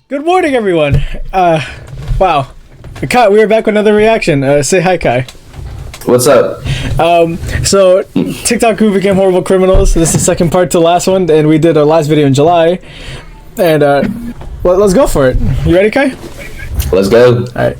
Good morning, everyone. Wow. Kai, we are back with another reaction. Say hi, Kai. What's up? So TikTok who became horrible criminals. This is the second part to the last one, and we did our last video in July. And well, let's go for it. You ready, Kai? Let's go. All right.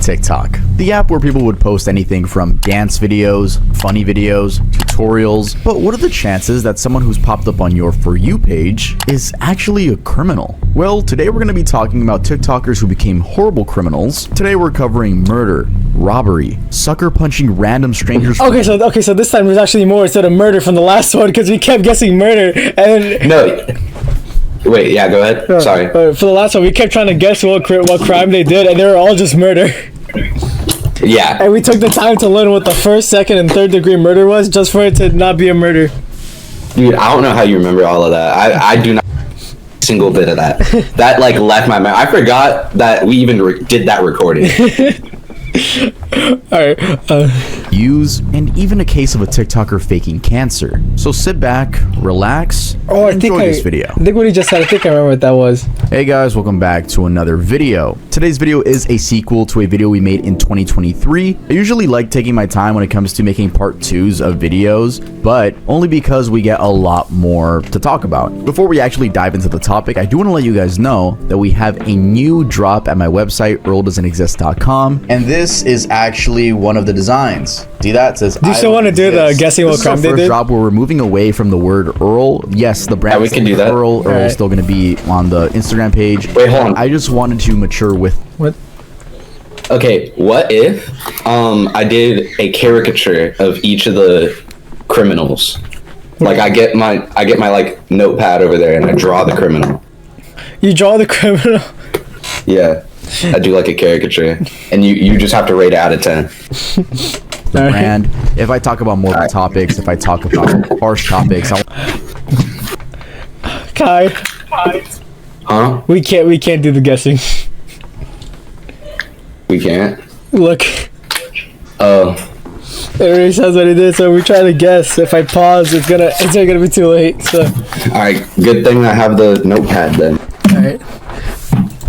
TikTok. The app where people would post anything from dance videos, funny videos, tutorials. But what are the chances that someone who's popped up on your For You page is actually a criminal? Well, today we're going to be talking about TikTokers who became horrible criminals. Today we're covering murder, robbery, sucker punching random strangers. Okay, so this time there's actually more instead of murder from the last one because we kept guessing murder and No. Wait, yeah, go ahead. Sorry. for the last one we kept trying to guess what crime they did, and they were all just murder. Yeah. And we took the time to learn what the first, second, and third degree murder was, just for it to not be a murder. Dude, I don't know how you remember all of that. I do not a single bit of that. That like left my mind. I forgot that we even did that recording. Alright. Use, and even a case of a TikToker faking cancer. So sit back, relax, and enjoy this video. I think what he just said, I think I remember what that was. Hey guys, welcome back to another video. Today's video is a sequel to a video we made in 2023. I usually like taking my time when it comes to making part 2s of videos, but only because we get a lot more to talk about. Before we actually dive into the topic, I do want to let you guys know that we have a new drop at my website, earldoesn't.exist.com, and this is actually one of the designs. See that? It says, do you still want to do the guessing what crime they did? Drop where we're moving away from the word Earl. Yes, the brand we can do that. Earl is still going to be on the Instagram page. Wait, hold on. I just wanted to mature with What? Okay, what if I did a caricature of each of the criminals? Like I get my like notepad over there and I draw the criminal. You draw the criminal? Yeah. I do like a caricature, and you just have to rate it out of 10. the brand. If I talk about morbid topics, if I talk about harsh topics, Kai, Huh? we can't do the guessing. We can't. Look, Oh, it already says what it is, so we're trying to guess. If I pause, it's gonna be too late. So, all right. Good thing I have the notepad then. all right.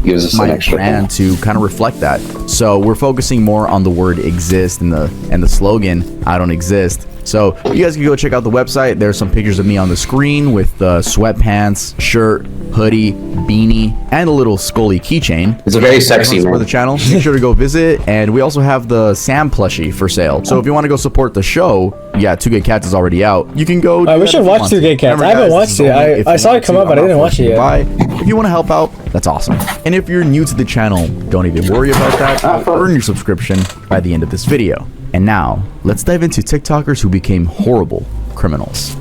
Gives us an my extra brand to kind of reflect that. So we're focusing more on the word exist and the slogan I don't exist. So you guys can go check out the website. There's some pictures of me on the screen with sweatpants, shirt, hoodie, beanie, and a little Scully keychain. It's a very sexy For man. the channel, make sure to go visit. And we also have the Sam plushie for sale. So if you want to go support the show, yeah, Two Gay Cats is already out. You can go. We should watch Two Gay Cats. I haven't watched it. I saw it come up, but I didn't watch it yet. If you want to help out, that's awesome. And if you're new to the channel, don't even worry about that. Earn your subscription by the end of this video. And now, let's dive into TikTokers who became horrible criminals.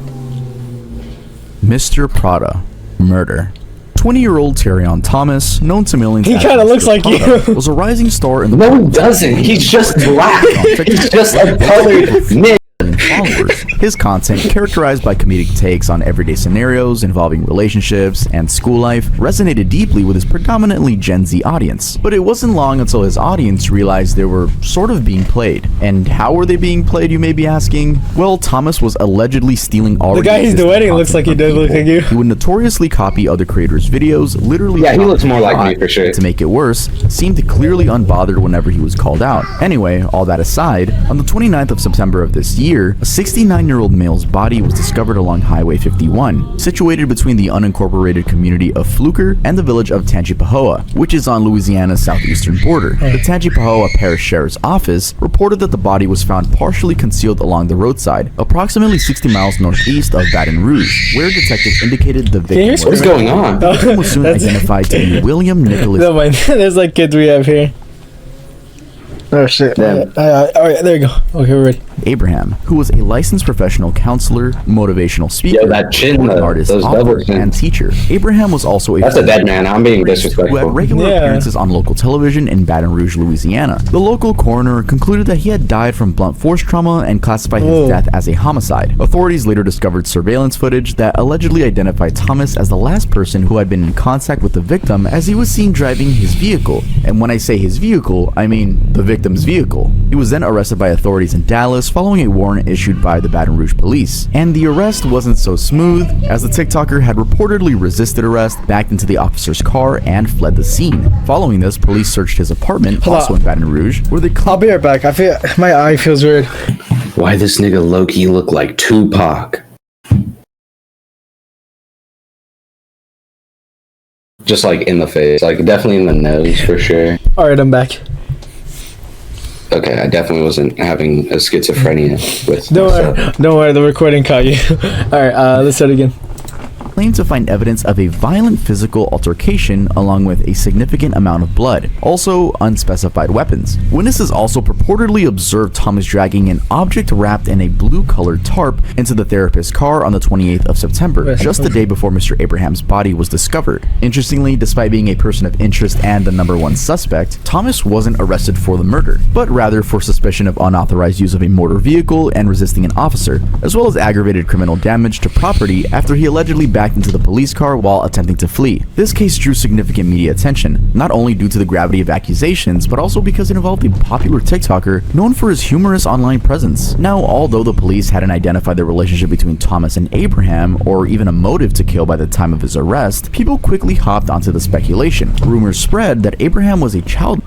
Mr. Prada, murder. 20-year-old Terrion Thomas, known to millions He as kind of Mr. looks like Prada, you. was a rising star in the No, he doesn't. He's just black. He's just a colored nigga. followers. His content, characterized by comedic takes on everyday scenarios involving relationships and school life, resonated deeply with his predominantly Gen Z audience. But it wasn't long until his audience realized they were sort of being played. And how were they being played, you may be asking? Well, Thomas was allegedly stealing already The guy he's existing duetting looks content like he from does look people. like you. He would notoriously copy other creators' videos, literally. Yeah, he looks more like me for sure. To make it worse, seemed clearly unbothered whenever he was called out. Anyway, all that aside, on the 29th of September of this year, a 69-year-old male's body was discovered along Highway 51, situated between the unincorporated community of Fluker and the village of Tangipahoa, which is on Louisiana's southeastern border. The Tangipahoa Parish Sheriff's Office reported that the body was found partially concealed along the roadside, approximately 60 miles northeast of Baton Rouge, where detectives indicated the victim hear What is going on? The victim was soon identified to be William Nicholas. No, man. There's like kids we have here. Oh shit. Damn. Alright, there you go. Okay, we're ready. Abraham, who was a licensed professional counselor, motivational speaker, Yo, that chin, recording artist, those author, double chins. and teacher. Abraham was also That's a dead man. I'm being priest who had disrespectful. regular Yeah. appearances on local television in Baton Rouge, Louisiana. The local coroner concluded that he had died from blunt force trauma and classified his death as a homicide. Authorities later discovered surveillance footage that allegedly identified Thomas as the last person who had been in contact with the victim as he was seen driving his vehicle. And when I say his vehicle, I mean the victim. victim's vehicle. He was then arrested by authorities in Dallas following a warrant issued by the Baton Rouge police. And the arrest wasn't so smooth, as the TikToker had reportedly resisted arrest, backed into the officer's car, and fled the scene. Following this, police searched his apartment, also in Baton Rouge, where they I'll be right back. I feel my eye feels weird. Why this nigga low-key look like Tupac? Just like in the face, like definitely in the nose for sure. All right, I'm back. Okay, I definitely wasn't having a schizophrenia with. Don't worry, the recording caught you. All right, let's start again. claimed to find evidence of a violent physical altercation along with a significant amount of blood, also unspecified weapons. Witnesses also purportedly observed Thomas dragging an object wrapped in a blue-colored tarp into the therapist's car on the 28th of September, just the day before Mr. Abraham's body was discovered. Interestingly, despite being a person of interest and the #1 suspect, Thomas wasn't arrested for the murder, but rather for suspicion of unauthorized use of a motor vehicle and resisting an officer, as well as aggravated criminal damage to property after he allegedly backed into the police car while attempting to flee. This case drew significant media attention, not only due to the gravity of accusations, but also because it involved a popular TikToker known for his humorous online presence. Now, although the police hadn't identified the relationship between Thomas and Abraham, or even a motive to kill by the time of his arrest, people quickly hopped onto the speculation. Rumors spread that Abraham was a child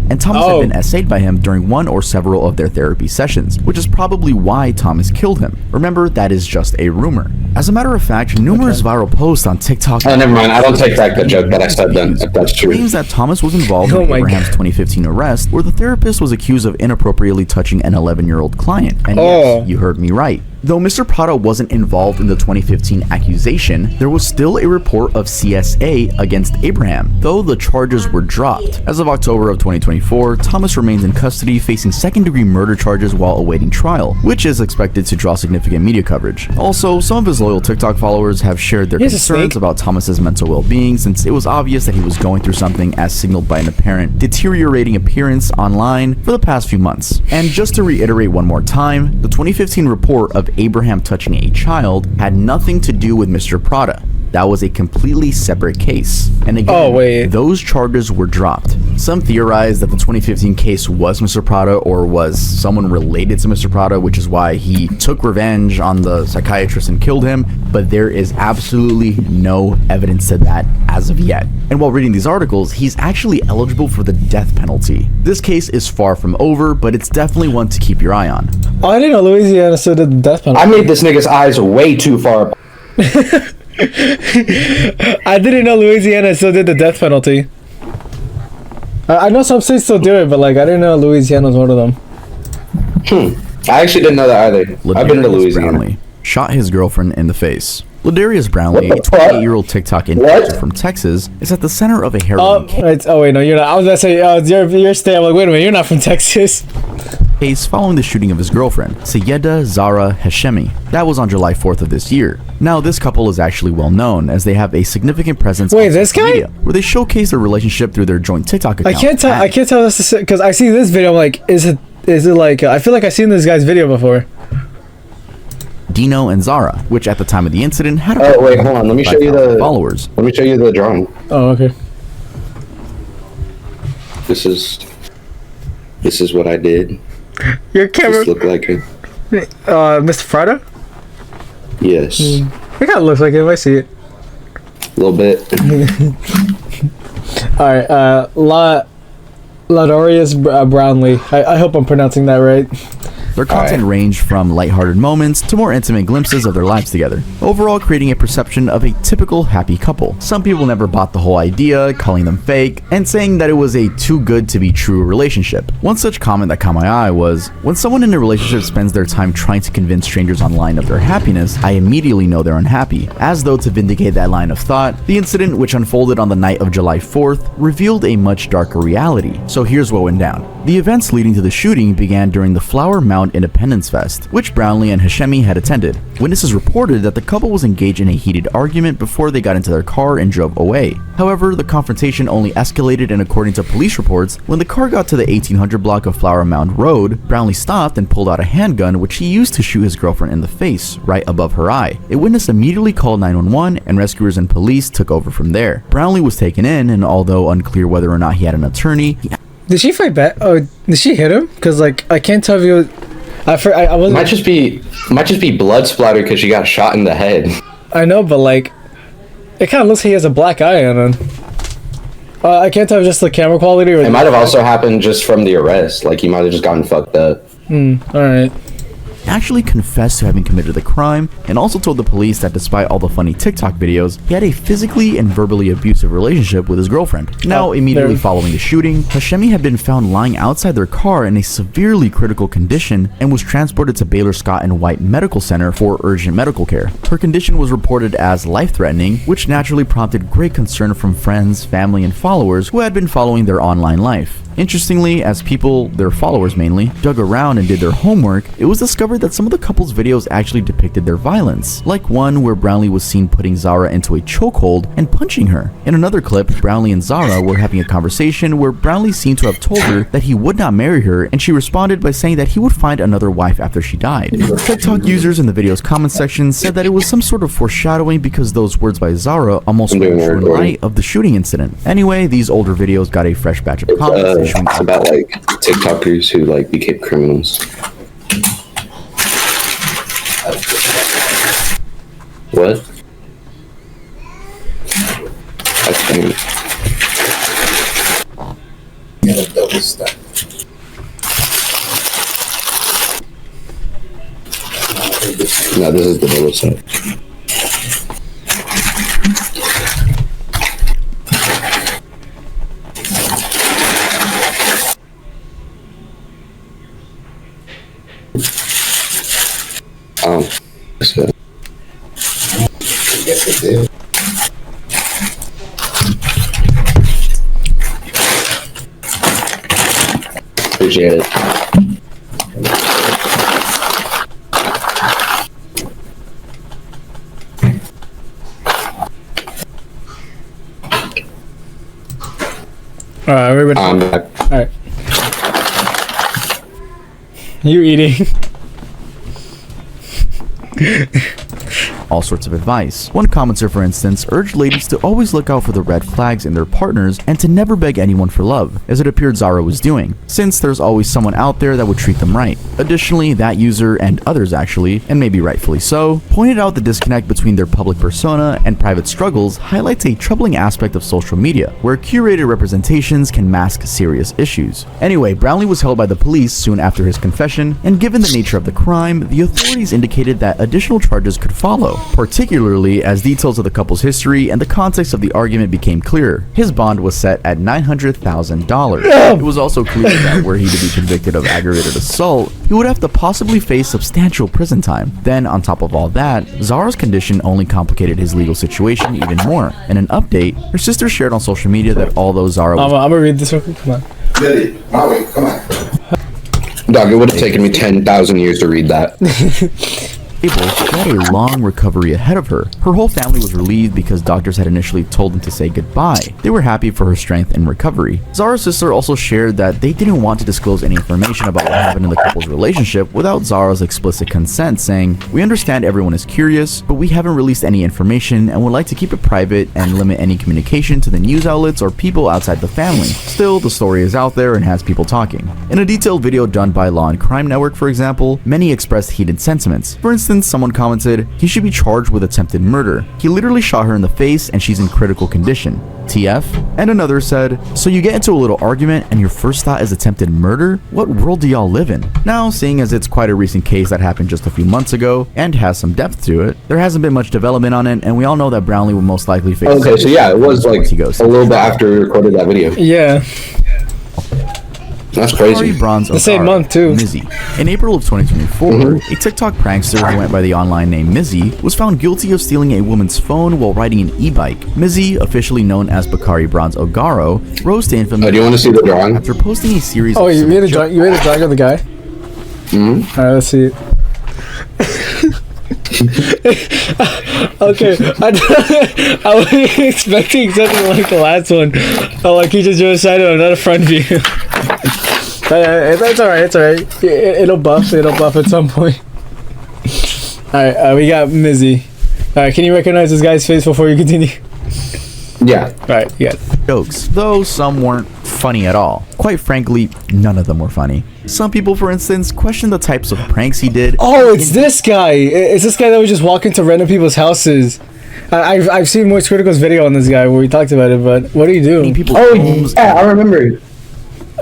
and Thomas had been essayed by him during one or several of their therapy sessions, which is probably why Thomas killed him. Remember, that is just a rumor. As a matter of fact, numerous viral posts on TikTok— Oh, never mind. I don't take back the joke that I said then, if that's true. —claims that Thomas was involved in Abraham's 2015 arrest, where the therapist was accused of inappropriately touching an 11-year-old client. And yes, you heard me right. Though Mr. Prado wasn't involved in the 2015 accusation, there was still a report of CSA against Abraham, though the charges were dropped. As of October of 2024, Thomas remains in custody facing second-degree murder charges while awaiting trial, which is expected to draw significant media coverage. Also, some of his loyal TikTok followers have shared their concerns about Thomas's mental well-being, since it was obvious that he was going through something as signaled by an apparent deteriorating appearance online for the past few months. And just to reiterate one more time, the 2015 report of Abraham touching a child had nothing to do with Mr. Prada. That was a completely separate case. And again, those charges were dropped. Some theorize that the 2015 case was Mr. Prada or was someone related to Mr. Prada, which is why he took revenge on the psychiatrist and killed him, but there is absolutely no evidence to that as of yet. And while reading these articles, he's actually eligible for the death penalty. This case is far from over, but it's definitely one to keep your eye on. Oh, I didn't know Louisiana still did the death penalty. I made this nigga's eyes way too far. I didn't know Louisiana still did the death penalty. I know some states still do it, but like I didn't know Louisiana was one of them. I actually didn't know that either. I've been to Louisiana. Brownlee shot his girlfriend in the face. Ladarius Brownlee, a 28-year-old TikTok influencer from Texas, is at the center of a heroin case. Oh wait, no, you're not. I was gonna say, your state. I'm like, wait a minute, you're not from Texas. Case following the shooting of his girlfriend, Sayeda Zara Hashemi. That was on July 4th of this year. Now, this couple is actually well known, as they have a significant presence on social media, where they showcase their relationship through their joint TikTok account. I can't tell this because I see this video. I'm like, is it like? I feel like I've seen this guy's video before. Dino and Zara, which at the time of the incident had wait, hold on. Let me show you the followers. Let me show you the drawing. Oh, okay. This is what I did. Your camera This look like it. Mr. Prado? Yes. It kind of looks like him. I see it. A little bit. All right. Ladarius Brownlee. I hope I'm pronouncing that right. Their content ranged from lighthearted moments to more intimate glimpses of their lives together, overall creating a perception of a typical happy couple. Some people never bought the whole idea, calling them fake, and saying that it was a too good to be true relationship. One such comment that caught my eye was, when someone in a relationship spends their time trying to convince strangers online of their happiness, I immediately know they're unhappy. As though to vindicate that line of thought, the incident, which unfolded on the night of July 4th, revealed a much darker reality. So here's what went down. The events leading to the shooting began during the Flower Mound Independence Fest, which Brownlee and Hashemi had attended. Witnesses reported that the couple was engaged in a heated argument before they got into their car and drove away. However, the confrontation only escalated, and according to police reports, when the car got to the 1800 block of Flower Mound Road, Brownlee stopped and pulled out a handgun, which he used to shoot his girlfriend in the face, right above her eye. A witness immediately called 911, and rescuers and police took over from there. Brownlee was taken in, and although unclear whether or not he had an attorney, Did she fight back? Oh, did she hit him? Cause like I can't tell if it was. I wasn't. Might just be blood splatter because she got shot in the head. I know, but like, it kind of looks like he has a black eye on him. I can't tell if just the camera quality or. It might have also happened just from the arrest. Like he might have just gotten fucked up. All right. Actually confessed to having committed the crime and also told the police that despite all the funny TikTok videos, he had a physically and verbally abusive relationship with his girlfriend. Now, immediately following the shooting, Hashemi had been found lying outside their car in a severely critical condition and was transported to Baylor Scott and White Medical Center for urgent medical care. Her condition was reported as life-threatening, which naturally prompted great concern from friends, family, and followers who had been following their online life. Interestingly, as people, their followers mainly, dug around and did their homework, it was discovered that some of the couple's videos actually depicted their violence, like one where Brownlee was seen putting Zara into a chokehold and punching her. In another clip, Brownlee and Zara were having a conversation where Brownlee seemed to have told her that he would not marry her, and she responded by saying that he would find another wife after she died. TikTok users in the video's comment section said that it was some sort of foreshadowing because those words by Zara almost were in light of the shooting incident. Anyway, these older videos got a fresh batch of comments. It's about like TikTokers who like became criminals. What? I think. Double stack. No, this is the double stack. So. Yes, it did. Appreciate it. Alright, we're I'm back. Alright. You eating? All sorts of advice. One commenter, for instance, urged ladies to always look out for the red flags in their partners and to never beg anyone for love, as it appeared Zara was doing, since there's always someone out there that would treat them right. Additionally, that user, and others actually, and maybe rightfully so, pointed out the disconnect between their public persona and private struggles highlights a troubling aspect of social media, where curated representations can mask serious issues. Anyway, Brownlee was held by the police soon after his confession, and given the nature of the crime, the authorities indicated that additional charges could follow, particularly as details of the couple's history and the context of the argument became clearer. His bond was set at $900,000. It was also clear that were he to be convicted of aggravated assault, he would have to possibly face substantial prison time. Then, on top of all that, Zara's condition only complicated his legal situation even more. In an update, her sister shared on social media that although Zara was... I'm gonna read this real quick. Come on. Daddy, Molly, come on. Dog, it would have taken me 10,000 years to read that. She had a long recovery ahead of her. Her whole family was relieved because doctors had initially told them to say goodbye. They were happy for her strength and recovery. Zara's sister also shared that they didn't want to disclose any information about what happened in the couple's relationship without Zara's explicit consent, saying, "We understand everyone is curious, but we haven't released any information and would like to keep it private and limit any communication to the news outlets or people outside the family." Still, the story is out there and has people talking. In a detailed video done by Law and Crime Network, for example, many expressed heated sentiments. For instance, someone commented, "He should be charged with attempted murder. He literally shot her in the face and she's in critical condition. TF?" And another said, "So you get into a little argument and your first thought is attempted murder? What world do y'all live in?" Now, seeing as it's quite a recent case that happened just a few months ago and has some depth to it, there hasn't been much development on it, and we all know that Brownlee will most likely face... Okay, so yeah, it was like a little bit after we recorded that video. Yeah. That's crazy. The same month too. Mizzy. In April of 2024, a TikTok prankster who went by the online name Mizzy was found guilty of stealing a woman's phone while riding an e-bike. Mizzy, officially known as Bakari Bronze Ogaro, rose to infamy. Do you want to see the drawing? After posting a series of... you made a drawing? You made a drawing of the guy? Mm-hmm. Alright, let's see it. Okay, I was expecting something like the last one. Oh, like he just drew a side of another front view. It's alright, it's alright. It'll buff at some point. Alright, we got Mizzy. Alright, can you recognize this guy's face before you continue? Yeah. Right, yeah. jokes, though some weren't funny at all. Quite frankly, none of them were funny. Some people, for instance, questioned the types of pranks he did. Oh, it's this guy. It's this guy that would just walk into random people's houses. I've seen Moist Critical's video on this guy where he talked about it, but what do you do? People's Oh, homes, yeah, I remember.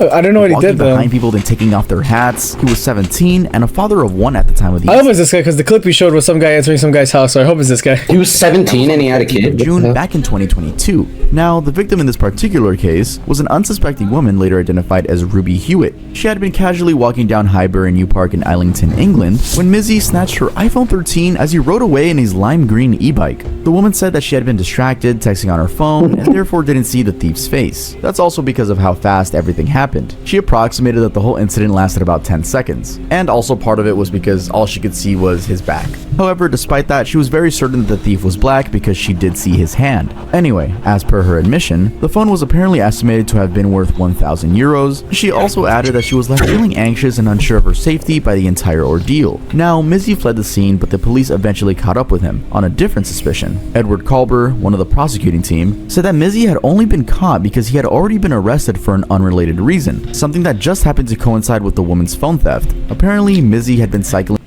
I don't know what he walking did though. behind people, then taking off their hats. He was 17 and a father of one at the time of the I hope it's this guy because the clip you showed was some guy answering some guy's house, so I hope it's this guy. He was 17 and he had a kid. June back in 2022. Now, the victim in this particular case was an unsuspecting woman later identified as Ruby Hewitt. She had been casually walking down Highbury New Park in Islington, England, when Mizzy snatched her iPhone 13 as he rode away in his lime green e-bike. The woman said that she had been distracted, texting on her phone, and therefore didn't see the thief's face. That's also because of how fast everything happened. She approximated that the whole incident lasted about 10 seconds, and also part of it was because all she could see was his back. However, despite that, she was very certain that the thief was black because she did see his hand. Anyway, as per her admission, the phone was apparently estimated to have been worth 1,000 euros. She also added that she was left feeling anxious and unsure of her safety by the entire ordeal. Now, Mizzy fled the scene, but the police eventually caught up with him on a different suspicion. Edward Kalber, one of the prosecuting team, said that Mizzy had only been caught because he had already been arrested for an unrelated reason, something that just happened to coincide with the woman's phone theft. Apparently, Mizzy had been cycling.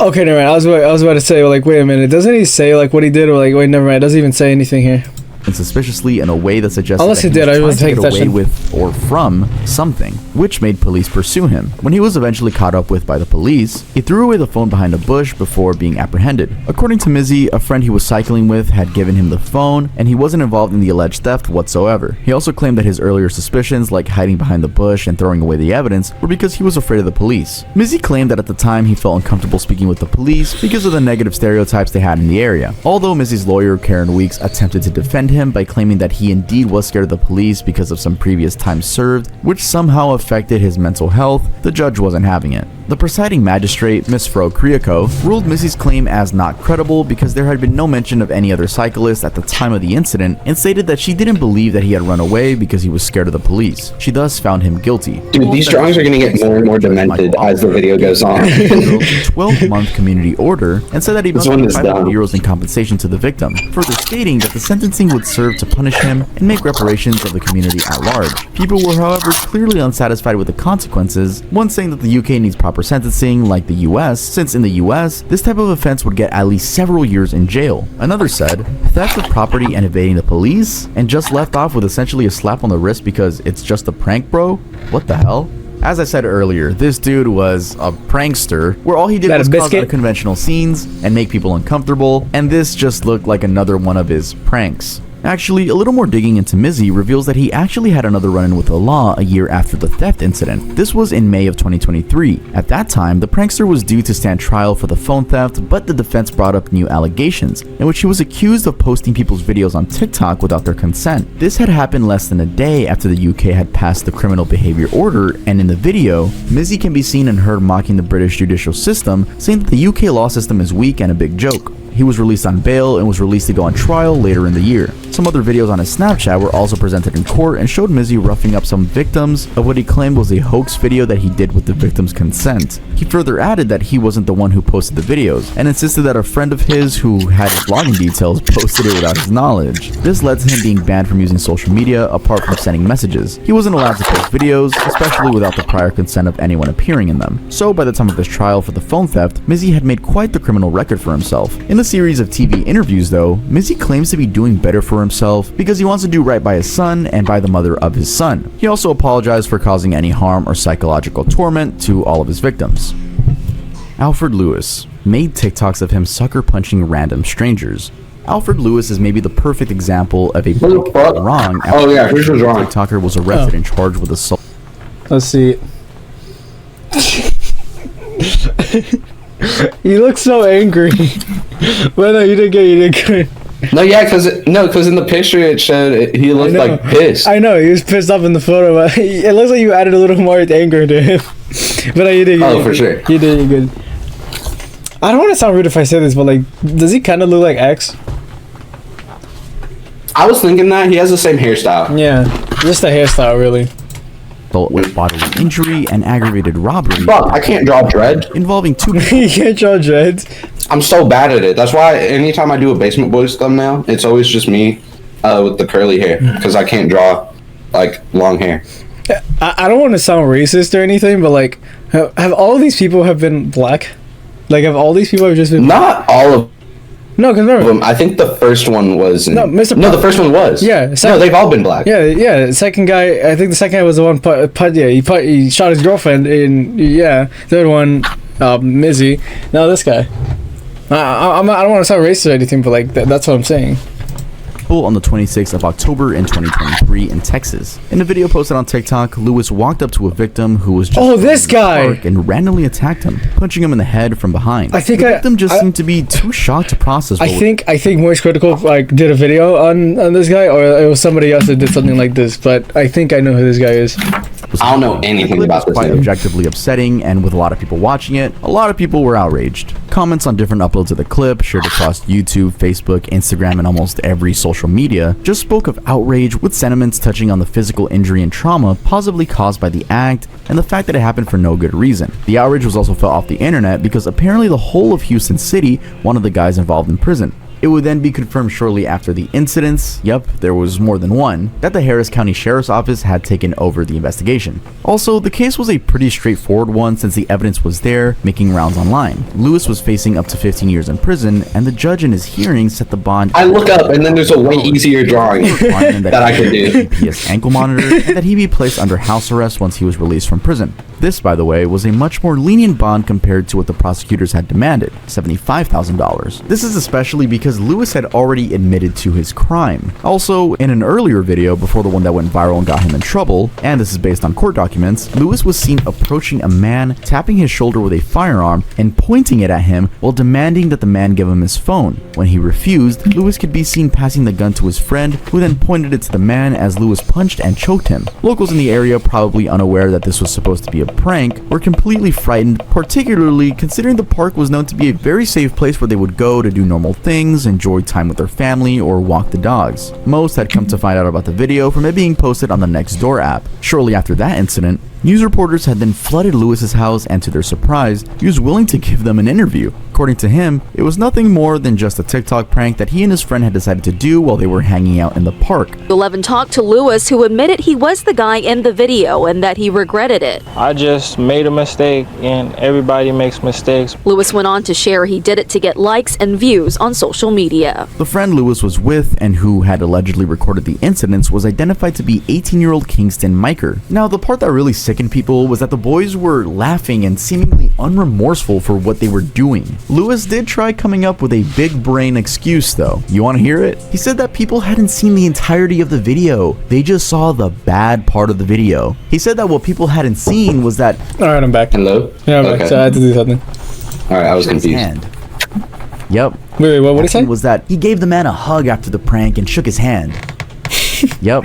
Okay, never mind. I was about to say, like, wait a minute. Doesn't he say, like, what he did? Or, like, wait, never mind. It doesn't even say anything here. Suspiciously in a way that suggested Unless that he did, I was was trying to paying get away attention. with or from something, which made police pursue him. When he was eventually caught up with by the police, he threw away the phone behind a bush before being apprehended. According to Mizzy, a friend he was cycling with had given him the phone, and he wasn't involved in the alleged theft whatsoever. He also claimed that his earlier suspicions, like hiding behind the bush and throwing away the evidence, were because he was afraid of the police. Mizzy claimed that at the time he felt uncomfortable speaking with the police because of the negative stereotypes they had in the area. Although Mizzy's lawyer, Karen Weeks, attempted to defend him by claiming that he indeed was scared of the police because of some previous time served, which somehow affected his mental health, the judge wasn't having it. The presiding magistrate, Ms. Fro Kriako, ruled Mizzy's claim as not credible because there had been no mention of any other cyclist at the time of the incident, and stated that she didn't believe that he had run away because he was scared of the police. She thus found him guilty. Dude, these drawings are going to get more and more demented as the video goes on. 12-month community order and said that he must This one pay is 500 dumb. euros in compensation to the victim, further stating that the sentencing would serve to punish him and make reparations of the community at large. People were, however, clearly unsatisfied with the consequences, one saying that the UK needs proper sentencing like the US, since in the US, this type of offense would get at least several years in jail. Another said, theft of property and evading the police, and just left off with essentially a slap on the wrist because it's just a prank, bro? What the hell? As I said earlier, this dude was a prankster, where all he did That was a cause biscuit? unconventional scenes and make people uncomfortable, and this just looked like another one of his pranks. Actually, a little more digging into Mizzy reveals that he actually had another run-in with the law a year after the theft incident. This was in May of 2023. At that time, the prankster was due to stand trial for the phone theft, but the defense brought up new allegations, in which he was accused of posting people's videos on TikTok without their consent. This had happened less than a day after the UK had passed the criminal behavior order, and in the video, Mizzy can be seen and heard mocking the British judicial system, saying that the UK law system is weak and a big joke. He was released on bail and was released to go on trial later in the year. Some other videos on his Snapchat were also presented in court and showed Mizzy roughing up some victims of what he claimed was a hoax video that he did with the victim's consent. He further added that he wasn't the one who posted the videos, and insisted that a friend of his who had his login details posted it without his knowledge. This led to him being banned from using social media apart from sending messages. He wasn't allowed to post videos, especially without the prior consent of anyone appearing in them. So by the time of his trial for the phone theft, Mizzy had made quite the criminal record for himself. In the series of TV interviews though, Mizzy claims to be doing better for himself because he wants to do right by his son and by the mother of his son. He also apologized for causing any harm or psychological torment to all of his victims. Alfred Lewis made TikToks of him sucker punching random strangers. Alfred Lewis is maybe the perfect example of a What the fuck? wrong Oh, yeah, who's was wrong? TikToker was arrested and charged with assault. Let's see. You look so angry. But no, you did good. No, yeah, because in the picture it showed he looked like pissed. I know, he was pissed off in the photo, but it looks like you added a little more anger to him. But no, you did. Oh, for sure. You did, you good. I don't want to sound rude if I say this, but like, does he kind of look like X? I was thinking that he has the same hairstyle. Yeah, just the hairstyle, really. with bodily injury and aggravated robbery Fuck, I can't draw dread. involving two You can't draw dreads. I'm so bad at it. That's why anytime I do a Basement Boys thumbnail, it's always just me with the curly hair because I can't draw like long hair. I don't want to sound racist or anything, but like, have all of these people have been black? Like, have all these people have just been Not all of No, because remember, them. I think the first one was. No, Mr. No, the first one was. Yeah, No, they've all been black. yeah. The second guy, I think the second guy was the one he shot his girlfriend in. Yeah, third one, Mizzy. Now this guy. I don't want to sound racist or anything, but like that's what I'm saying. On the 26th of October in 2023 in Texas. In a video posted on TikTok, Lewis walked up to a victim who was just this guy in the park and randomly attacked him, punching him in the head from behind. I think the victim just seemed to be too shocked to process. I think Moist Critical like did a video on this guy, or it was somebody else that did something like this. But I think I know who this guy is. I don't know anything about this. Quite objectively upsetting, and with a lot of people watching it, a lot of people were outraged. Comments on different uploads of the clip, shared across YouTube, Facebook, Instagram, and almost every social media, just spoke of outrage with sentiments touching on the physical injury and trauma possibly caused by the act and the fact that it happened for no good reason. The outrage was also felt off the internet because apparently the whole of Houston City wanted the guys involved in prison. It would then be confirmed shortly after the incidents, yep, there was more than one, that the Harris County Sheriff's Office had taken over the investigation. Also, the case was a pretty straightforward one since the evidence was there, making rounds online. Lewis was facing up to 15 years in prison, and the judge in his hearing set the bond. I look up, and then there's a way easier drawing that I could do. GPS ankle monitor, and that he be placed under house arrest once he was released from prison. This, by the way, was a much more lenient bond compared to what the prosecutors had demanded, $75,000. This is especially because Lewis had already admitted to his crime. Also, in an earlier video before the one that went viral and got him in trouble, and this is based on court documents, Lewis was seen approaching a man, tapping his shoulder with a firearm, and pointing it at him while demanding that the man give him his phone. When he refused, Lewis could be seen passing the gun to his friend, who then pointed it to the man as Lewis punched and choked him. Locals in the area, probably unaware that this was supposed to be a prank, were completely frightened, particularly considering the park was known to be a very safe place where they would go to do normal things, enjoy time with their family, or walk the dogs. Most had come to find out about the video from it being posted on the Nextdoor app. Shortly after that incident, news reporters had then flooded Lewis's house, and to their surprise, he was willing to give them an interview. According to him, it was nothing more than just a TikTok prank that he and his friend had decided to do while they were hanging out in the park. 11 talked to Lewis, who admitted he was the guy in the video and that he regretted it. I just made a mistake, and everybody makes mistakes. Lewis went on to share he did it to get likes and views on social media. The friend Lewis was with and who had allegedly recorded the incidents was identified to be 18-year-old Kingston Miker. Now, the part that really sickened people was that the boys were laughing and seemingly unremorseful for what they were doing. Lewis did try coming up with a big brain excuse though. You want to hear it? He said that people hadn't seen the entirety of the video. They just saw the bad part of the video. He said that what people hadn't seen was that... Alright, I'm back. Hello? Yeah, I'm back. So I had to do something. Alright, I was confused. Hand. Yep. Wait, what did he say? Was that he gave the man a hug after the prank and shook his hand. Yep.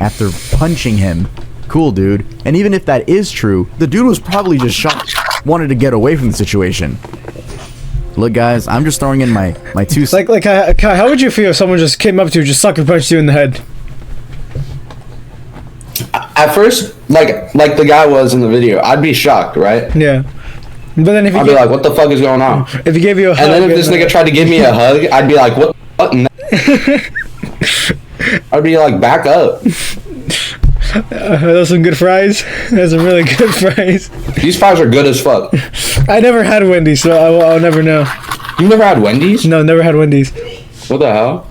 After punching him. Cool, dude. And even if that is true, the dude was probably just shocked, wanted to get away from the situation. Look, guys, I'm just throwing in my 2 cents. Like, Kai, how would you feel if someone just came up to you, just sucker punched you in the head? At first, like the guy was in the video, I'd be shocked, right? Yeah. But then if I'd be like, what the fuck is going on? If he gave you a hug, and then if this nigga tried to give me a hug, I'd be like, what the fuck? I'd be like, back up. Those some good fries. Those some really good fries. These fries are good as fuck. I never had Wendy's, so I'll never know. You never had Wendy's? No, never had Wendy's. What the hell?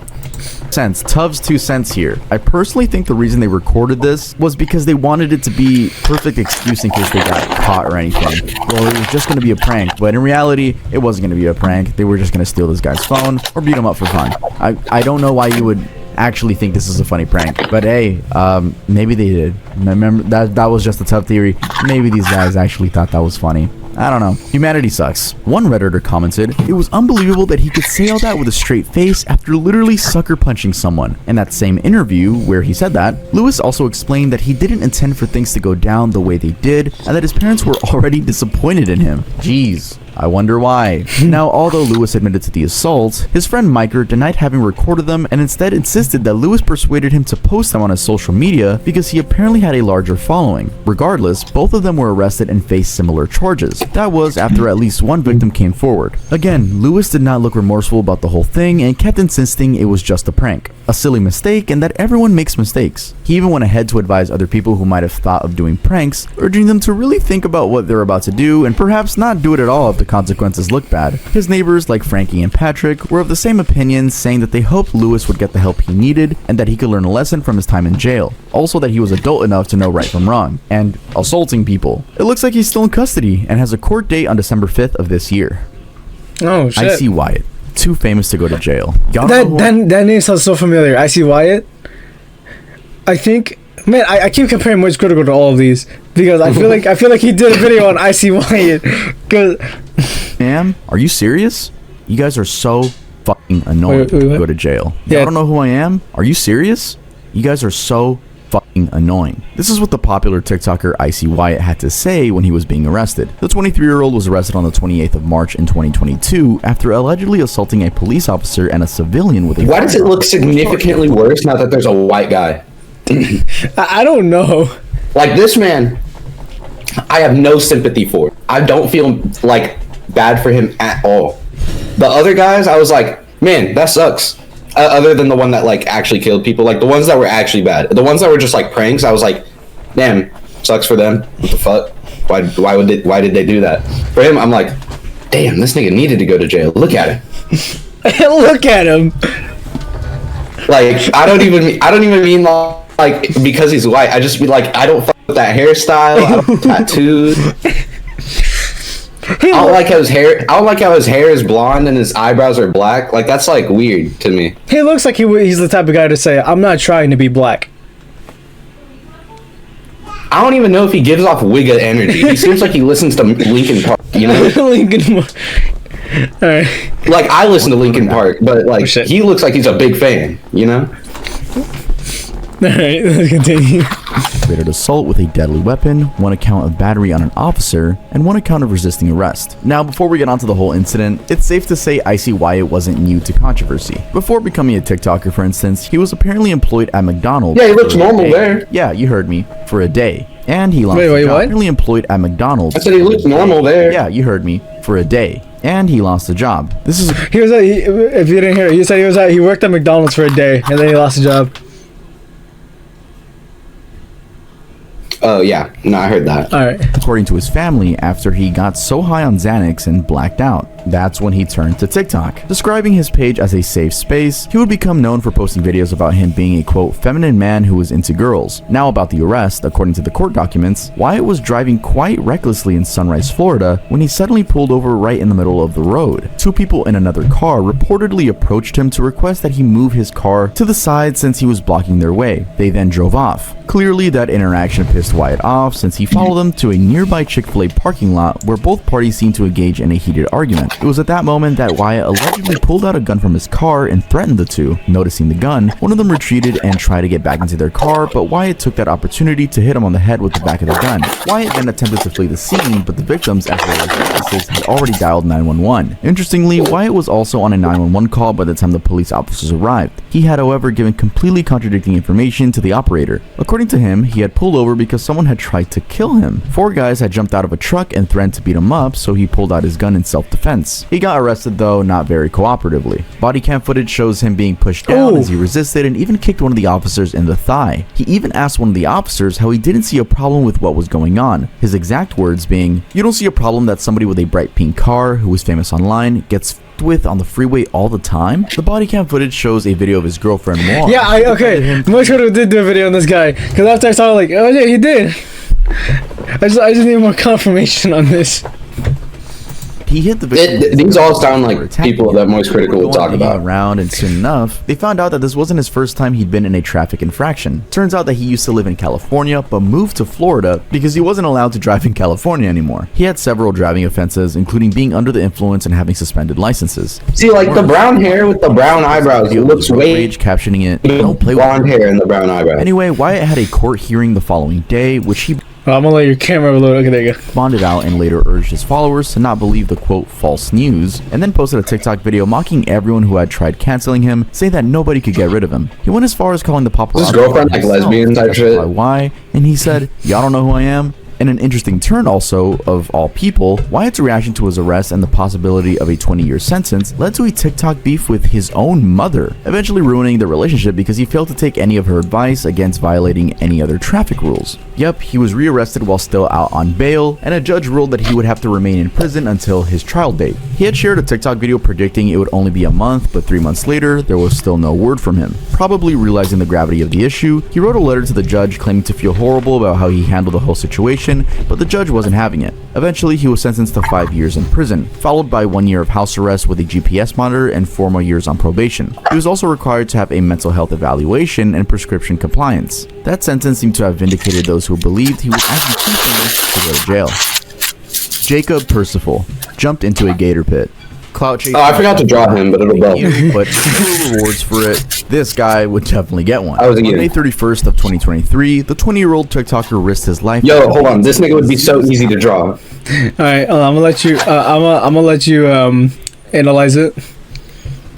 Tuv's 2 cents here. I personally think the reason they recorded this was because they wanted it to be perfect excuse in case they got caught or anything. Well, it was just going to be a prank, but in reality, it wasn't going to be a prank. They were just going to steal this guy's phone or beat him up for fun. I don't know why you would actually think this is a funny prank, but hey, maybe they did. Remember, that was just a Tuv theory. Maybe these guys actually thought that was funny. I don't know. Humanity sucks. One Redditor commented, "It was unbelievable that he could say all that with a straight face after literally sucker punching someone." In that same interview where he said that, Lewis also explained that he didn't intend for things to go down the way they did and that his parents were already disappointed in him. Jeez. I wonder why. Now, although Lewis admitted to the assaults, his friend Miker denied having recorded them and instead insisted that Lewis persuaded him to post them on his social media because he apparently had a larger following. Regardless, both of them were arrested and faced similar charges. That was after at least one victim came forward. Again, Lewis did not look remorseful about the whole thing and kept insisting it was just a prank, a silly mistake, and that everyone makes mistakes. He even went ahead to advise other people who might have thought of doing pranks, urging them to really think about what they're about to do and perhaps not do it at all if the consequences look bad. His neighbors, like Frankie and Patrick, were of the same opinion, saying that they hoped Lewis would get the help he needed and that he could learn a lesson from his time in jail. Also that he was adult enough to know right from wrong, and assaulting people. It looks like he's still in custody and has a court date on December 5th of this year. Oh shit. I see Wyatt. Too famous to go to jail. That name sounds so familiar. I see Wyatt. I think, man, I keep comparing Moist Critical to all of these because I feel like he did a video on I see Wyatt. Cause Ma'am, are you serious? You guys are so fucking annoying to go to jail. Yeah. Y'all don't know who I am? Are you serious? You guys are so fucking annoying. This is what the popular TikToker Icy Wyatt had to say when he was being arrested. The 23-year-old was arrested on the 28th of March in 2022 after allegedly assaulting a police officer and a civilian with a Why does it look significantly worse now that there's a white guy? I don't know. Like this man, I have no sympathy for. I don't feel like bad for him at all. The other guys, I was like, man, that sucks. Other than the one that like actually killed people, like the ones that were actually bad, the ones that were just like pranks, I was like, damn, sucks for them. What the fuck? Why did they do that? For him, I'm like, damn, this nigga needed to go to jail. Look at him. Look at him. Like I don't even mean like because he's white. I just be like, I don't fuck with that hairstyle. I don't tattoos. I don't like how his hair is blonde and his eyebrows are black. Like that's like weird to me. He looks like he's the type of guy to say, "I'm not trying to be black." I don't even know if he gives off Wigga energy. He seems like he listens to Linkin Park. You know, Linkin Park. All right. Like I listen to Linkin Park, but like he looks like he's a big fan. You know. Alright, let's continue. Aggravated assault with a deadly weapon, one account of battery on an officer, and one account of resisting arrest. Now, before we get onto the whole incident, it's safe to say Icy Wyatt wasn't new to controversy. Before becoming a TikToker, for instance, he was apparently employed at McDonald's. Yeah, he looks normal there. Yeah, you heard me. For a day. And he lost Wait, a job. what? Apparently employed at McDonald's. I said he looks normal there. Yeah, you heard me. For a day. And he lost a job. This is... If you didn't hear it, he said he worked at McDonald's for a day and then he lost a job. Oh, yeah. No, I heard that. All right. According to his family, after he got so high on Xanax and blacked out. That's when he turned to TikTok. Describing his page as a safe space, he would become known for posting videos about him being a, quote, feminine man who was into girls. Now about the arrest, according to the court documents, Wyatt was driving quite recklessly in Sunrise, Florida, when he suddenly pulled over right in the middle of the road. Two people in another car reportedly approached him to request that he move his car to the side since he was blocking their way. They then drove off. Clearly, that interaction pissed Wyatt off since he followed them to a nearby Chick-fil-A parking lot where both parties seemed to engage in a heated argument. It was at that moment that Wyatt allegedly pulled out a gun from his car and threatened the two. Noticing the gun, one of them retreated and tried to get back into their car, but Wyatt took that opportunity to hit him on the head with the back of the gun. Wyatt then attempted to flee the scene, but the victims, as well as witnesses, had already dialed 911. Interestingly, Wyatt was also on a 911 call by the time the police officers arrived. He had, however, given completely contradicting information to the operator. According to him, he had pulled over because someone had tried to kill him. 4 guys had jumped out of a truck and threatened to beat him up, so he pulled out his gun in self-defense. He got arrested, though not very cooperatively. Body cam footage shows him being pushed down as he resisted and even kicked one of the officers in the thigh. He even asked one of the officers how he didn't see a problem with what was going on. His exact words being, "You don't see a problem that somebody with a bright pink car, who is famous online, gets with on the freeway all the time?" The body cam footage shows a video of his girlfriend Laura. Yeah, okay. Moishkoto did do a video on this guy because after I saw it, like, oh yeah, he did. I just need more confirmation on this. He hit the victim. These all sound like people that Moist Critical will talk about. Around, and soon enough, they found out that this wasn't his first time he'd been in a traffic infraction. Turns out that he used to live in California, but moved to Florida because he wasn't allowed to drive in California anymore. He had several driving offenses, including being under the influence and having suspended licenses. See, like the brown hair with the brown eyebrows, it looks way rage, captioning it, "Don't play with blonde hair and the brown eyebrows." Anyway, Wyatt had a court hearing the following day, which he Well, I'm gonna let your camera reload. Okay, there you go. Bonded out and later urged his followers to not believe the quote false news, and then posted a TikTok video mocking everyone who had tried canceling him, saying that nobody could get rid of him. He went as far as calling the paparazzi his girlfriend like lesbian type shit. Why? And he said, "Y'all don't know who I am." And an interesting turn also, of all people, Wyatt's reaction to his arrest and the possibility of a 20-year sentence led to a TikTok beef with his own mother, eventually ruining the relationship because he failed to take any of her advice against violating any other traffic rules. Yep, he was rearrested while still out on bail, and a judge ruled that he would have to remain in prison until his trial date. He had shared a TikTok video predicting it would only be a month, but 3 months later, there was still no word from him. Probably realizing the gravity of the issue, he wrote a letter to the judge claiming to feel horrible about how he handled the whole situation, but the judge wasn't having it. Eventually, he was sentenced to 5 years in prison, followed by 1 year of house arrest with a GPS monitor and 4 more years on probation. He was also required to have a mental health evaluation and prescription compliance. That sentence seemed to have vindicated those who believed he was actually too famous to go to jail. Jacob Percival jumped into a gator pit. Clout chasing. Oh, I forgot to draw him, but it'll go. But no rewards for it. This guy would definitely get one. I was a On gator. May 31st of 2023, the 20-year-old TikToker risked his life. Yo, hold on. This nigga would be so easy to draw. All right, I'm gonna let you. I'm gonna let you analyze it.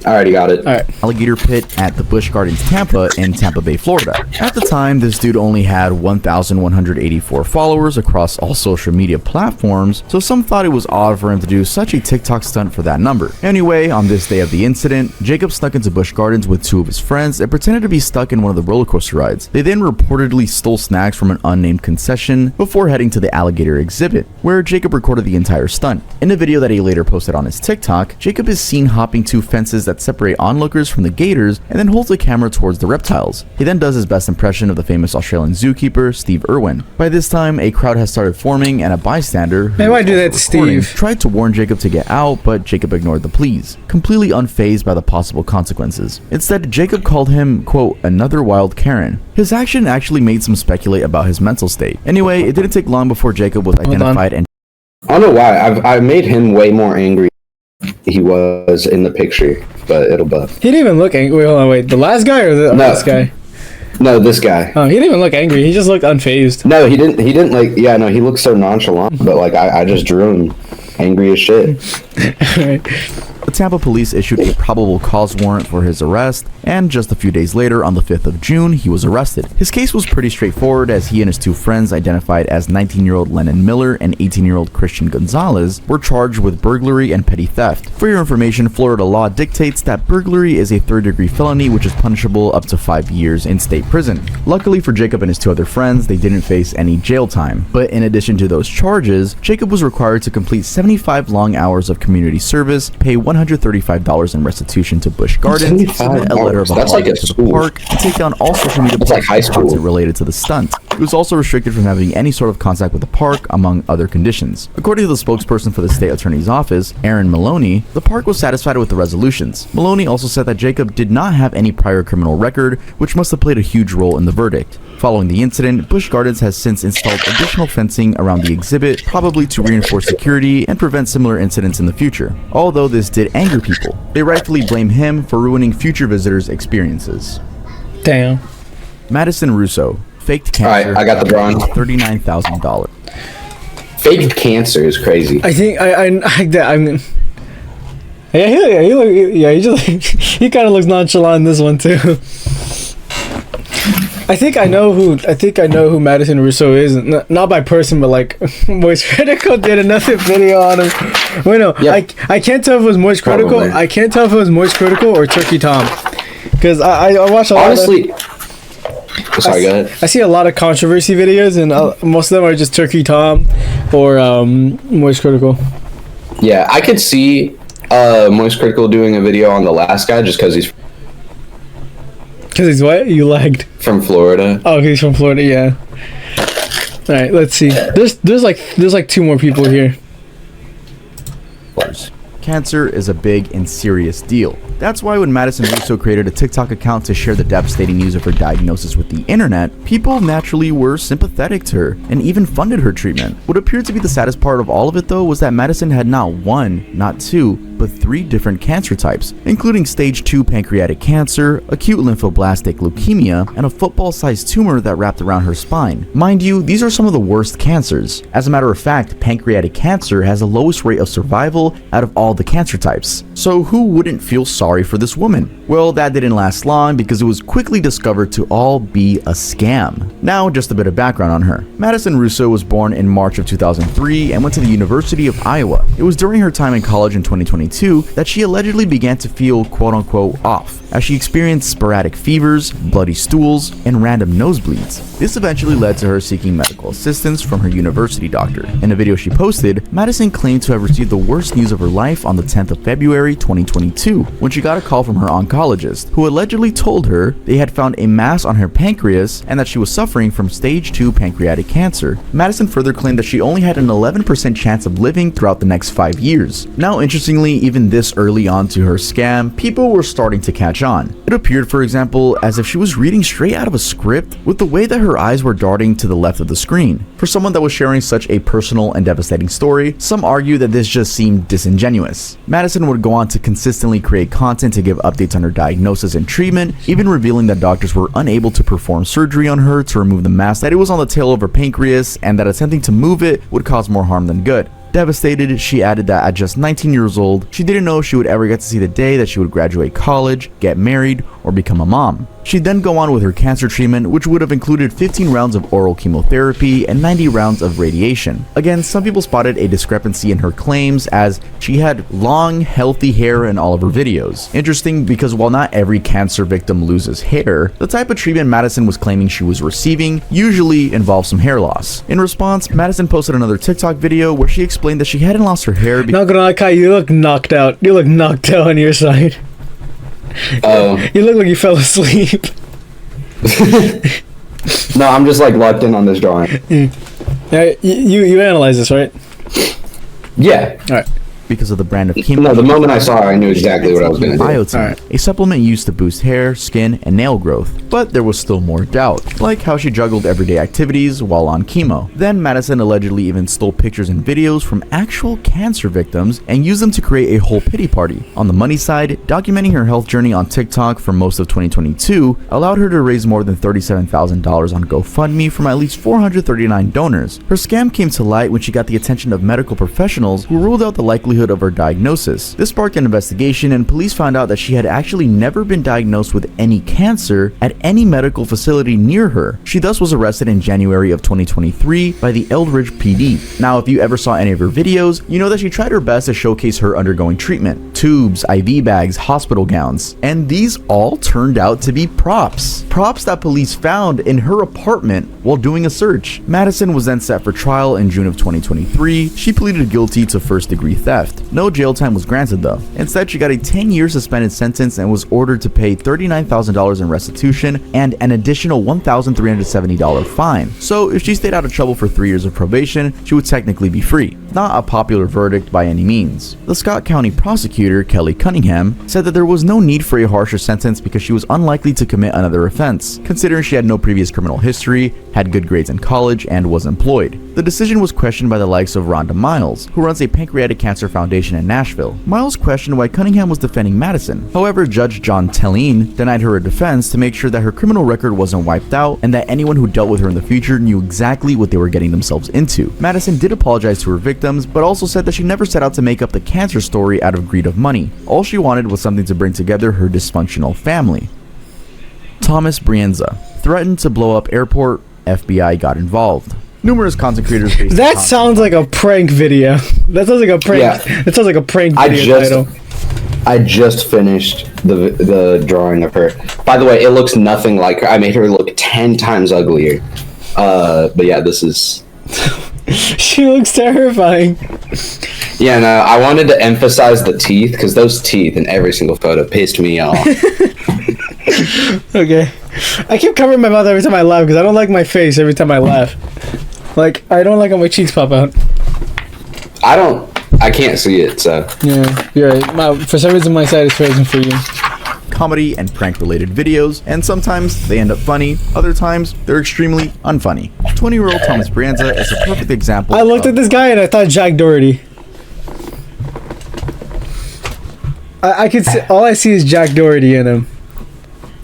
I already got it. All right. Alligator pit at the Busch Gardens Tampa in Tampa Bay, Florida. At the time, this dude only had 1,184 followers across all social media platforms, so some thought it was odd for him to do such a TikTok stunt for that number. Anyway, on this day of the incident, Jacob snuck into Busch Gardens with 2 of his friends and pretended to be stuck in one of the roller coaster rides. They then reportedly stole snacks from an unnamed concession before heading to the alligator exhibit, where Jacob recorded the entire stunt. In a video that he later posted on his TikTok, Jacob is seen hopping 2 fences that separate onlookers from the gators and then holds the camera towards the reptiles. He then does his best impression of the famous Australian zookeeper, Steve Irwin. By this time, a crowd has started forming and a bystander, who Man, why was do also that to recording, Steve? tried to warn Jacob to get out, but Jacob ignored the pleas, completely unfazed by the possible consequences. Instead, Jacob called him, quote, another wild Karen. His action actually made some speculate about his mental state. Anyway, it didn't take long before Jacob was identified and I don't know why. I made him way more angry than he was in the picture, but it'll buff. He didn't even look angry. Wait, hold on, wait. The last guy or this guy? No, this guy. Oh, he didn't even look angry. He just looked unfazed. No, he didn't like. Yeah, no, he looked so nonchalant. But like, I just drew him angry as shit. Alright. the Tampa police issued a probable cause warrant for his arrest, and just a few days later, on the 5th of June, he was arrested. His case was pretty straightforward, as he and his two friends, identified as 19-year-old Lennon Miller and 18-year-old Christian Gonzalez, were charged with burglary and petty theft. For your information, Florida law dictates that burglary is a third-degree felony, which is punishable up to 5 years in state prison. Luckily for Jacob and his two other friends, they didn't face any jail time. But in addition to those charges, Jacob was required to complete 75 long hours of community service, pay $135 in restitution to Busch Gardens, submit a letter of That's like apology a to the school. park, and take down all social media That's like high school. content related to the stunt. He was also restricted from having any sort of contact with the park, among other conditions. According to the spokesperson for the state attorney's office, Aaron Maloney, the park was satisfied with the resolutions. Maloney also said that Jacob did not have any prior criminal record, which must have played a huge role in the verdict. Following the incident, Busch Gardens has since installed additional fencing around the exhibit, probably to reinforce security and prevent similar incidents in the future. Although this did anger people, they rightfully blame him for ruining future visitors' experiences. Damn. Madison Russo faked cancer. Alright, I got the drawing. $39,000. Faked cancer is crazy. I think I'm. He kind of looks nonchalant in this one too. I think I know who Madison Russo is. Not by person, but like Moist Critical did another video on him. Wait, no, Yep. I can't tell if it was Moist Critical. Probably. I can't tell if it was Moist Critical or Turkey Tom, because I watch a lot. Honestly, sorry, go ahead. I see a lot of controversy videos, and most of them are just Turkey Tom or Moist Critical. Yeah, I could see Moist Critical doing a video on the last guy just because he's Because he's what? You lagged. from Florida. Oh, he's from Florida. Yeah. All right. Let's see. There's like two more people here. Cancer is a big and serious deal. That's why when Madison Russo created a TikTok account to share the devastating news of her diagnosis with the internet, people naturally were sympathetic to her and even funded her treatment. What appeared to be the saddest part of all of it, though, was that Madison had not one, not two, but 3 different cancer types, including stage 2 pancreatic cancer, acute lymphoblastic leukemia, and a football-sized tumor that wrapped around her spine. Mind you, these are some of the worst cancers. As a matter of fact, pancreatic cancer has the lowest rate of survival out of all the cancer types. So who wouldn't feel sorry for this woman? Well, that didn't last long because it was quickly discovered to all be a scam. Now, just a bit of background on her. Madison Russo was born in March of 2003 and went to the University of Iowa. It was during her time in college in 2022 that she allegedly began to feel quote-unquote off, as she experienced sporadic fevers, bloody stools, and random nosebleeds. This eventually led to her seeking medical assistance from her university doctor. In a video she posted, Madison claimed to have received the worst news of her life on the 10th of February 2022 when she got a call from her oncologist, who allegedly told her they had found a mass on her pancreas and that she was suffering from stage 2 pancreatic cancer. Madison further claimed that she only had an 11% chance of living throughout the next 5 years. Now, interestingly, even this early on to her scam, people were starting to catch on. It appeared, for example, as if she was reading straight out of a script, with the way that her eyes were darting to the left of the screen. For someone that was sharing such a personal and devastating story, some argue that this just seemed disingenuous. Madison would go on to consistently create content to give updates on her diagnosis and treatment, even revealing that doctors were unable to perform surgery on her to remove the mass, that it was on the tail of her pancreas, and that attempting to move it would cause more harm than good. Devastated, she added that at just 19 years old, she didn't know if she would ever get to see the day that she would graduate college, get married, or become a mom. She'd then go on with her cancer treatment, which would have included 15 rounds of oral chemotherapy and 90 rounds of radiation. Again, some people spotted a discrepancy in her claims, as she had long, healthy hair in all of her videos. Interesting, because while not every cancer victim loses hair, the type of treatment Madison was claiming she was receiving usually involves some hair loss. In response, Madison posted another TikTok video where she explained that she hadn't lost her hair Not gonna lie, Kai, you look knocked out. You look knocked out on your side. You look like you fell asleep. No, I'm just like locked in on this drawing. Yeah, you analyze this, right? Yeah. All right. because of the brand of chemo. No, the moment I saw it, I knew exactly what I was going to do. Biotin, a supplement used to boost hair, skin, and nail growth. But there was still more doubt, like how she juggled everyday activities while on chemo. Then Madison allegedly even stole pictures and videos from actual cancer victims and used them to create a whole pity party. On the money side, documenting her health journey on TikTok for most of 2022 allowed her to raise more than $37,000 on GoFundMe from at least 439 donors. Her scam came to light when she got the attention of medical professionals who ruled out the likelihood of her diagnosis. This sparked an investigation, and police found out that she had actually never been diagnosed with any cancer at any medical facility near her. She thus was arrested in January of 2023 by the Eldridge PD. Now, if you ever saw any of her videos, you know that she tried her best to showcase her undergoing treatment. Tubes, IV bags, hospital gowns. And these all turned out to be props. Props that police found in her apartment while doing a search. Madison was then set for trial in June of 2023. She pleaded guilty to first-degree theft. No jail time was granted though. Instead, she got a 10-year suspended sentence and was ordered to pay $39,000 in restitution and an additional $1,370 fine. So if she stayed out of trouble for 3 years of probation, she would technically be free. Not a popular verdict by any means. The Scott County prosecutor, Kelly Cunningham, said that there was no need for a harsher sentence because she was unlikely to commit another offense, considering she had no previous criminal history, had good grades in college, and was employed. The decision was questioned by the likes of Rhonda Miles, who runs a pancreatic cancer foundation in Nashville. Miles questioned why Cunningham was defending Madison. However, Judge John Telline denied her a defense to make sure that her criminal record wasn't wiped out and that anyone who dealt with her in the future knew exactly what they were getting themselves into. Madison did apologize to her victims, but also said that she never set out to make up the cancer story out of greed of money. All she wanted was something to bring together her dysfunctional family. Thomas Brienza threatened to blow up airport, FBI got involved. Numerous content creators based That sounds like a prank video. That sounds like a prank. Yeah. That sounds like a prank video title. I just finished the drawing of her. By the way, it looks nothing like her. I made her look 10 times uglier. But yeah, this is... She looks terrifying. Yeah, no, I wanted to emphasize the teeth, because those teeth in every single photo pissed me off. Okay. I keep covering my mouth every time I laugh because I don't like my face every time I laugh. Like, I don't like how my cheeks pop out. I can't see it, so. Yeah, you're right. For some reason, my side is frozen for you. Comedy and prank related videos, and sometimes they end up funny, other times they're extremely unfunny. 20-year-old Thomas Brienza is a perfect example. I looked at this guy and I thought Jack Doherty. I can see, all I see is Jack Doherty in him.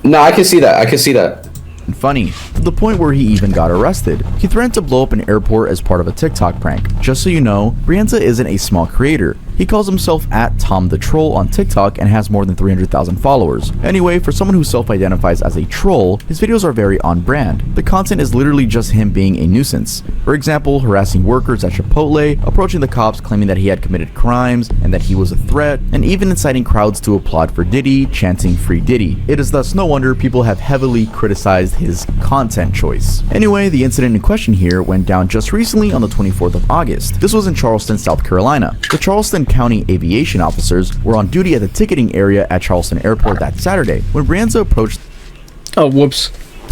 No, I can see that. I can see that. And funny, to the point where he even got arrested. He threatened to blow up an airport as part of a TikTok prank. Just so you know, Brianza isn't a small creator. He calls himself @TomTheTroll on TikTok and has more than 300,000 followers. Anyway, for someone who self-identifies as a troll, his videos are very on brand. The content is literally just him being a nuisance. For example, harassing workers at Chipotle, approaching the cops claiming that he had committed crimes and that he was a threat, and even inciting crowds to applaud for Diddy, chanting "Free Diddy." It is thus no wonder people have heavily criticized his content choice. Anyway, the incident in question here went down just recently on the 24th of August. This was in Charleston, South Carolina. The Charleston County aviation officers were on duty at the ticketing area at Charleston Airport that Saturday when Brianza approached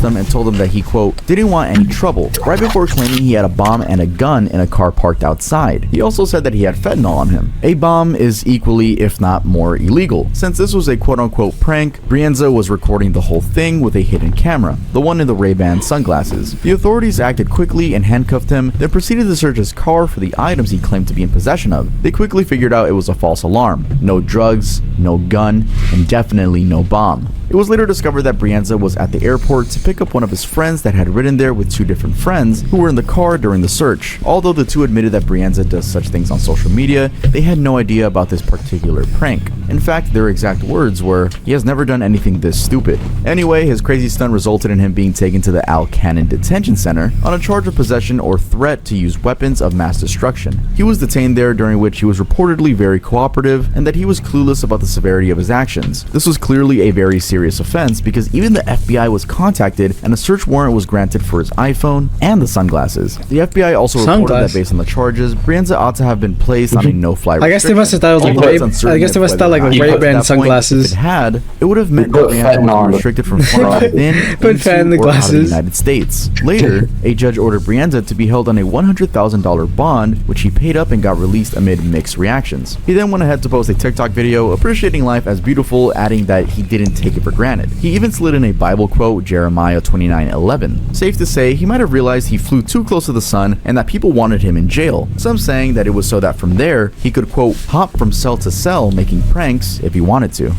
them and told them that he, quote, didn't want any trouble, right before claiming he had a bomb and a gun in a car parked outside. He also said that he had fentanyl on him. A bomb is equally, if not more, illegal. Since this was a quote-unquote prank, Brianza was recording the whole thing with a hidden camera, the one in the Ray-Ban sunglasses. The authorities acted quickly and handcuffed him, then proceeded to search his car for the items he claimed to be in possession of. They quickly figured out it was a false alarm. No drugs, no gun, and definitely no bomb. It was later discovered that Brianza was at the airport to pick up one of his friends that had ridden there with two different friends who were in the car during the search. Although the two admitted that Brianza does such things on social media, they had no idea about this particular prank. In fact, their exact words were, "He has never done anything this stupid." Anyway, his crazy stunt resulted in him being taken to the Al Cannon Detention Center on a charge of possession or threat to use weapons of mass destruction. He was detained there, during which he was reportedly very cooperative and that he was clueless about the severity of his actions. This was clearly a very serious offense because even the FBI was contacted and a search warrant was granted for his iPhone and the sunglasses. The FBI also reported that based on the charges, Brianza ought to have been placed on a no-fly restriction. I guess they must have thought it was like I guess they must have thought like Ray-Ban sunglasses. If it had, it would have meant that Brianza would be restricted from flying within, into, or out of the United States. Later, a judge ordered Brianza to be held on a $100,000 bond, which he paid up and got released amid mixed reactions. He then went ahead to post a TikTok video appreciating life as beautiful, adding that he didn't take it for granted. He even slid in a Bible quote, Jeremiah 29:11. Safe to say, he might have realized he flew too close to the sun and that people wanted him in jail. Some saying that it was so that from there, he could, quote, hop from cell to cell making pranks if he wanted to.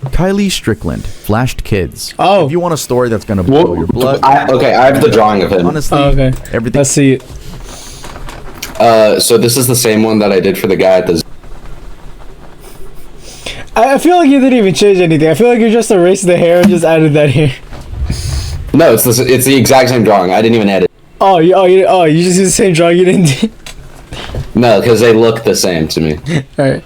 Kylie Strickland flashed kids. Oh. If you want a story that's gonna blow your blood. I have the drawing of him. Honestly, everything. Let's see it. So this is the same one that I did for the guy at the. I feel like you didn't even change anything. I feel like you just erased the hair and just added that here. No, it's the exact same drawing. I didn't even edit. You just used the same drawing. You didn't. No, because they look the same to me. All right.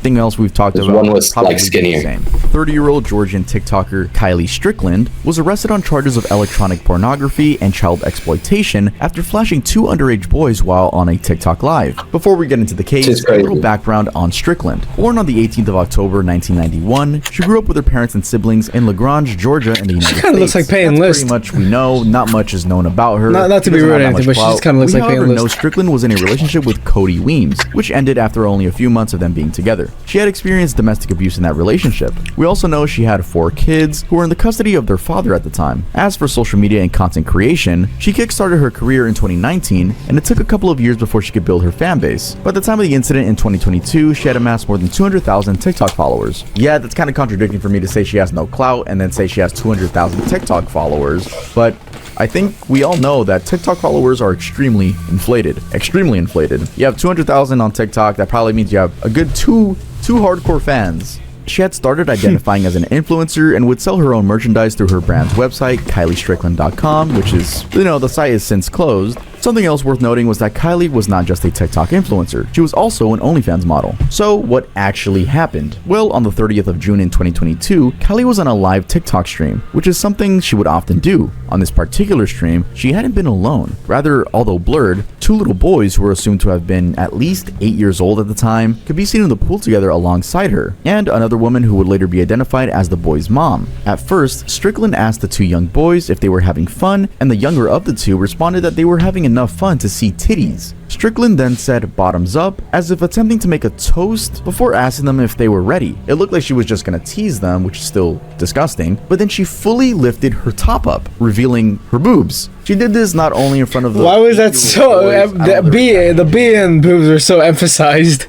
Everything else we've talked about. One was like skinnier. 30-year-old Georgian TikToker Kylie Strickland was arrested on charges of electronic pornography and child exploitation after flashing two underage boys while on a TikTok live. Before we get into the case, a little background on Strickland. Born on the 18th of October 1991, she grew up with her parents and siblings in LaGrange, Georgia in the United States. She kind of looks like Paying List. Pretty much we know. Not much is known about her. Not to be rude or anything, but she just kind of looks like Paying List. We know Strickland was in a relationship with Cody Weems, which ended after only a few months of them being together. She had experienced domestic abuse in that relationship. We also know she had 4 kids who were in the custody of their father at the time. As for social media and content creation, she kickstarted her career in 2019, and it took a couple of years before she could build her fan base. By the time of the incident in 2022, she had amassed more than 200,000 TikTok followers. Yeah, that's kind of contradicting for me to say she has no clout and then say she has 200,000 TikTok followers, but I think we all know that TikTok followers are extremely inflated. Extremely inflated. You have 200,000 on TikTok, that probably means you have a good two hardcore fans. She had started identifying as an influencer and would sell her own merchandise through her brand's website, KylieStrickland.com, which is, the site is since closed. Something else worth noting was that Kylie was not just a TikTok influencer, she was also an OnlyFans model. So what actually happened? Well, on the 30th of June in 2022, Kylie was on a live TikTok stream, which is something she would often do. On this particular stream, she hadn't been alone. Rather, although blurred, 2 little boys who were assumed to have been at least 8 years old at the time could be seen in the pool together alongside her, and another woman who would later be identified as the boy's mom. At first, Strickland asked the 2 young boys if they were having fun, and the younger of the 2 responded that they were having enough fun to see titties. Strickland then said bottoms up, as if attempting to make a toast before asking them if they were ready. It looked like she was just gonna tease them, which is still disgusting, but then she fully lifted her top up, revealing her boobs. She did this not only in front of the— Why was that so— the B and boobs were so emphasized?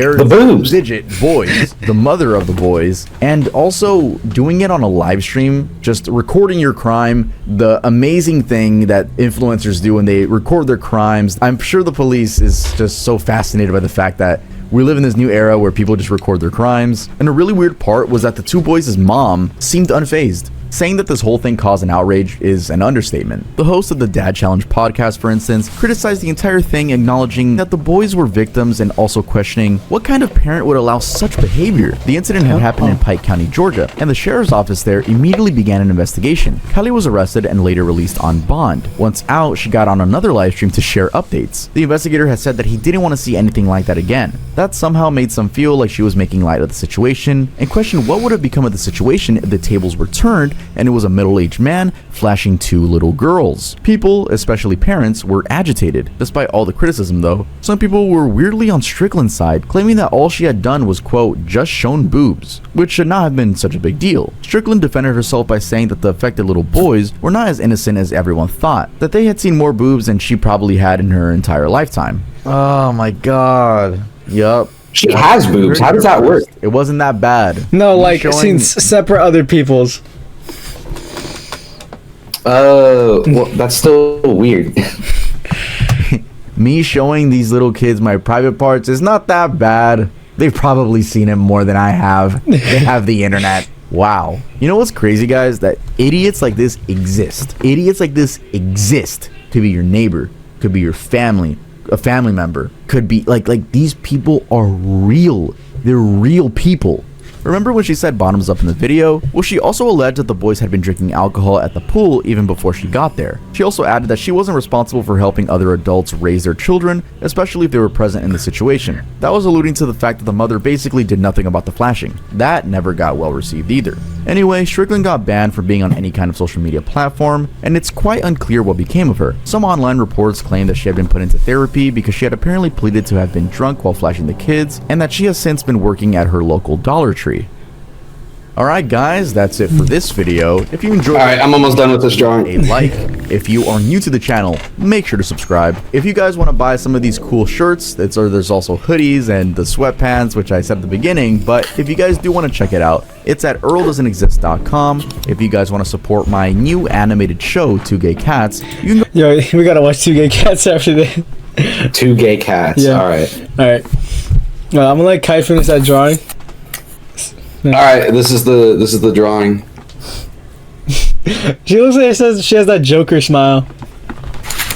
The boobs. Digit BOIS, the mother of the boys, and also doing it on a live stream, just recording your crime, the amazing thing that influencers do when they record their crimes. I'm sure the police is just so fascinated by the fact that we live in this new era where people just record their crimes. And a really weird part was that the two boys' mom seemed unfazed. Saying that this whole thing caused an outrage is an understatement. The host of the Dad Challenge podcast, for instance, criticized the entire thing, acknowledging that the boys were victims and also questioning what kind of parent would allow such behavior. The incident had happened in Pike County, Georgia, and the sheriff's office there immediately began an investigation. Kylie was arrested and later released on bond. Once out, she got on another live stream to share updates. The investigator had said that he didn't want to see anything like that again. That somehow made some feel like she was making light of the situation, and questioned what would have become of the situation if the tables were turned and it was a middle-aged man flashing two little girls. People, especially parents, were agitated. Despite all the criticism though, some people were weirdly on Strickland's side, claiming that all she had done was, quote, just shown boobs, which should not have been such a big deal. Strickland defended herself by saying that the affected little boys were not as innocent as everyone thought, that they had seen more boobs than she probably had in her entire lifetime. Oh my god. Yup. She has boobs. How does that work? It wasn't that bad. No, like seen separate other people's. Well, that's still weird. Me showing these little kids my private parts is not that bad. They've probably seen it more than I have. They have the internet. Wow. You know what's crazy, guys? That idiots like this exist. Idiots like this exist. Could be your neighbor. Could be your family. A family member. Could be like these people are real. They're real people. Remember when she said bottoms up in the video? Well, she also alleged that the boys had been drinking alcohol at the pool even before she got there. She also added that she wasn't responsible for helping other adults raise their children, especially if they were present in the situation. That was alluding to the fact that the mother basically did nothing about the flashing. That never got well received either. Anyway, Strickland got banned from being on any kind of social media platform, and it's quite unclear what became of her. Some online reports claim that she had been put into therapy because she had apparently pleaded to have been drunk while flashing the kids, and that she has since been working at her local Dollar Tree. Alright guys, that's it for this video. If you enjoyed Alright, I'm almost done with this drawing. A like. If you are new to the channel, make sure to subscribe. If you guys want to buy some of these cool shirts, there's also hoodies and the sweatpants, which I said at the beginning, but if you guys do want to check it out, it's at earldoesn'texist.com. If you guys want to support my new animated show, Two Gay Cats, you can go. Yo, we gotta watch Two Gay Cats after this. Two Gay Cats. Yeah. Alright. Alright. I'm gonna let Kai finish that drawing. Alright, this is the drawing. She looks like she has that Joker smile.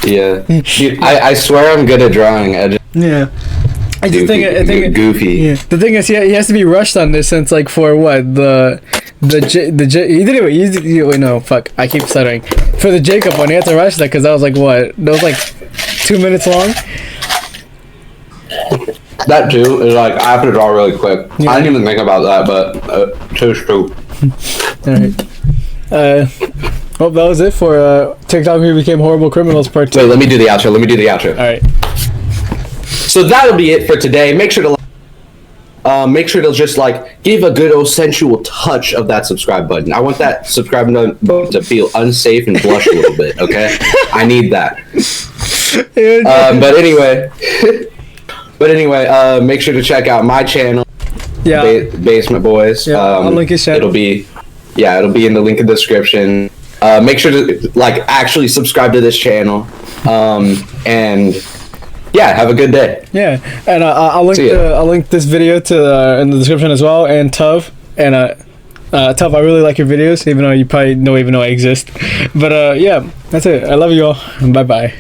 Yeah. Dude, I swear I'm good at drawing. Yeah. I just think goofy. Yeah. The thing is, he has to be rushed on this since like for what he didn't wait, no, fuck, I keep stuttering. For the Jacob one, he had to rush that because that was like what? That was like 2 minutes long. That too is like I have to draw really quick. Yeah. I didn't even think about that, but two's true. Alright. Well, that was it for TikTok Who Became Horrible Criminals Part 2. Wait, let me do the outro. Alright. So that'll be it for today. Make sure to just like give a good old sensual touch of that subscribe button. I want that subscribe button to feel unsafe and blush a little bit. Okay, I need that. But anyway, make sure to check out my channel. Yeah. Basement Boys. Yeah, I'll link his channel. It'll be in the link in the description. Make sure to like actually subscribe to this channel. And yeah, have a good day. Yeah, and I'll link this video to in the description as well. And Tuv, Tuv, I really like your videos, even though you probably don't even know I exist. But yeah, that's it. I love you all. Bye bye.